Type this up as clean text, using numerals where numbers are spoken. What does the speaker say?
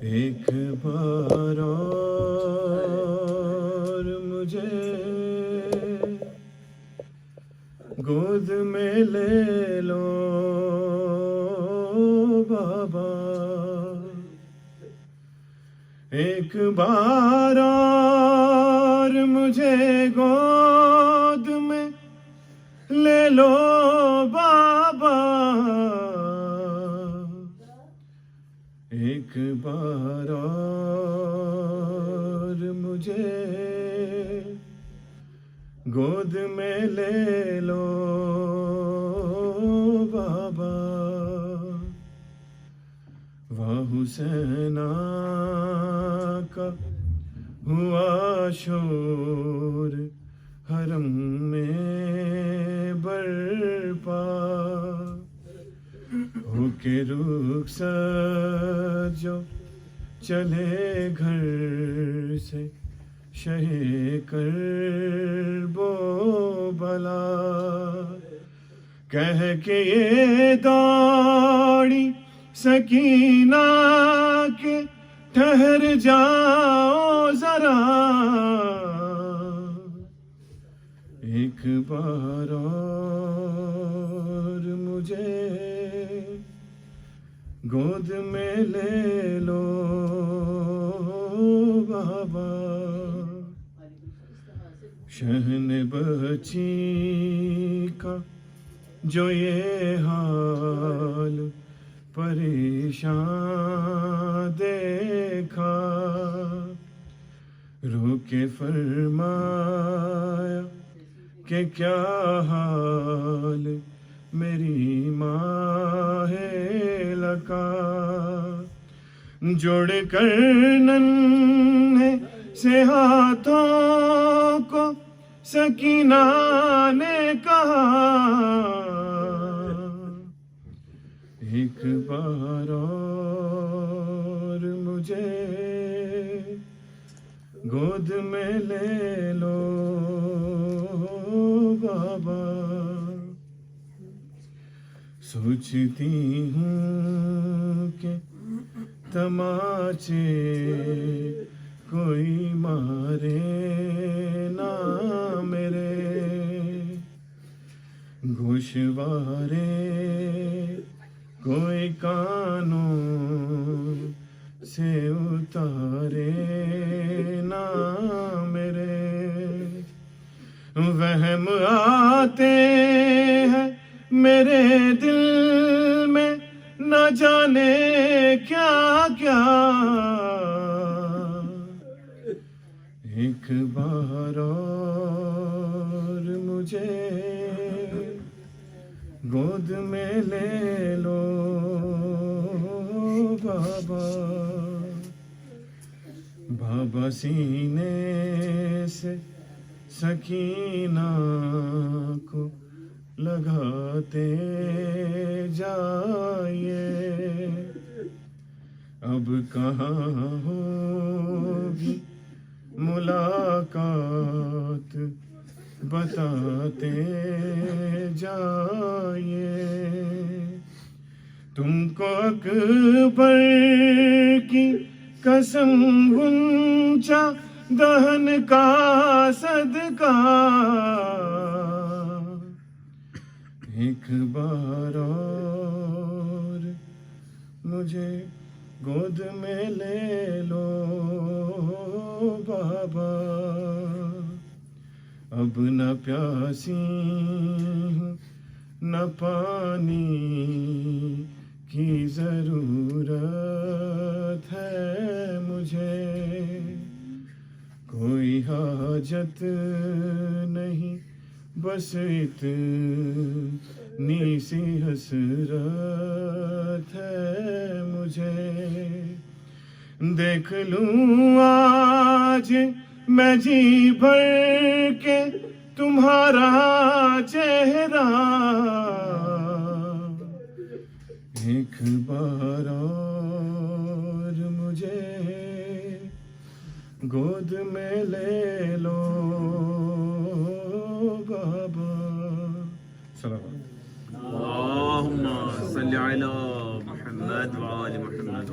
एक बार और मुझे गोद में ले लो बाबा, एक बार और मुझे गोद में ले लो बाबा, एक बार और मुझे गोद में ले लो बाबा। वाह हुसैना का हुआ शोर हरम में बरपा, होके रुखसत जो चले घर से शहे करबो बला, कह के ये दौड़ी सकीना के ठहर जाओ जरा, एक बार और मुझे गोद में ले लो बाबा। शहन बच्ची का जो ये हाल परेशान देखा, रोके फरमाया कि क्या हाल मेरी माँ है लका, जोड़ कर नन्हे से हाथों को सकीना ने कहा, एक बार और मुझे गोद में ले लो बाबा। सोचती हूँ कि तमाचे कोई मारे ना मेरे, गोशवारे कोई कानों से उतारे ना मेरे, वहम आते हैं मेरे दिल में न जाने क्या क्या, एक बार और मुझे गोद में ले लो बाबा। बाबा सीने से सकीना को लगाते जाइए, अब कहाँ होगी मुलाकात बताते जाइए, तुमको अकबर की कसम गुंचा दहन का सदका, एक बार और मुझे गोद में ले लो बाबा। अब न प्यासी हूँ न पानी की जरूरत है मुझे, कोई हाजत नहीं बस इतनी सी हसरत है मुझे, देख लूं आज मैं जी भर के तुम्हारा चेहरा, एक बार और मुझे गोद में ले लो बाबा। सलाम। अल्लाहुम्मा सल्ली अला मुहम्मद व आलि मुहम्मद।